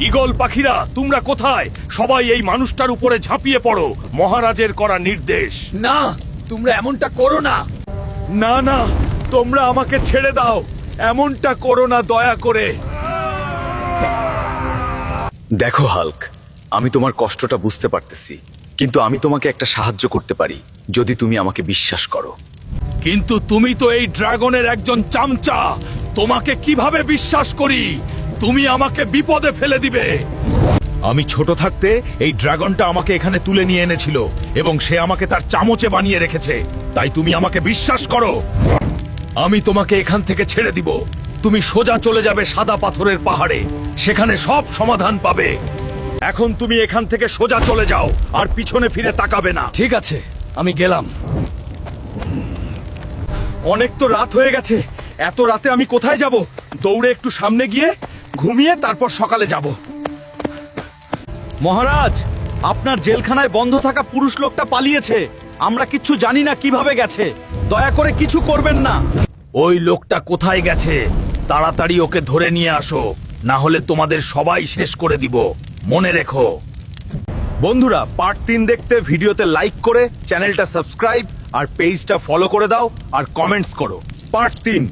Eagle পাখিরা তোমরা কোথায়? সবাই এই মানুষটার উপরে ঝাঁপিয়ে পড়ো, মহারাজের করা নির্দেশ। না, তোমরা এমনটা করো না। না না, তোমরা আমাকে ছেড়ে দাও, এমনটা করো না দয়া করে। দেখো হাল্ক, আমি তোমার কষ্টটা বুঝতে পারতেছি, কিন্তু আমি তোমাকে একটা সাহায্য করতে পারি যদি তুমি আমাকে বিশ্বাস করো। কিন্তু তুমি তো এই ড্রাগনের একজন চামচা, তোমাকে কিভাবে বিশ্বাস করি? তুমি আমাকে বিপদে ফেলে দিবে। আমি ছোট থাকতে এই ড্রাগনটা আমাকে এখানে তুলে নিয়ে এনেছিল এবং সে আমাকে তার চামচে বানিয়ে রেখেছে, তাই তুমি আমাকে বিশ্বাস করো। আমি তোমাকে এখান থেকে ছেড়ে দিব, তুমি সোজা চলে যাবে সাদা পাথরের পাহাড়ে, সেখানে সব সমাধান পাবে। এখন তুমি এখান থেকে সোজা চলে যাও আর পিছনে ফিরে তাকাবে না। ঠিক আছে, আমি গেলাম। অনেক তো রাত হয়ে গেছে, এত রাতে আমি কোথায় যাব? দৌড়ে একটু সামনে গিয়ে ঘুমিয়ে তারপর সকালে যাব। মহারাজ, আপনার জেলখানায় বন্ধ থাকা পুরুষ লোকটা পালিয়েছে, আমরা কিচ্ছু জানি না কিভাবে গেছে, দয়া করে কিছু করবেন না। ওই লোকটা কোথায় গেছে? তাড়াতাড়ি ওকে ধরে নিয়ে আসো, না হলে তোমাদের সবাই শেষ করে দিব, মনে রেখো। বন্ধুরা, পার্ট 3 দেখতে ভিডিওতে লাইক করে চ্যানেলটা সাবস্ক্রাইব আর পেজটা ফলো করে দাও আর কমেন্টস করো। পার্ট 3।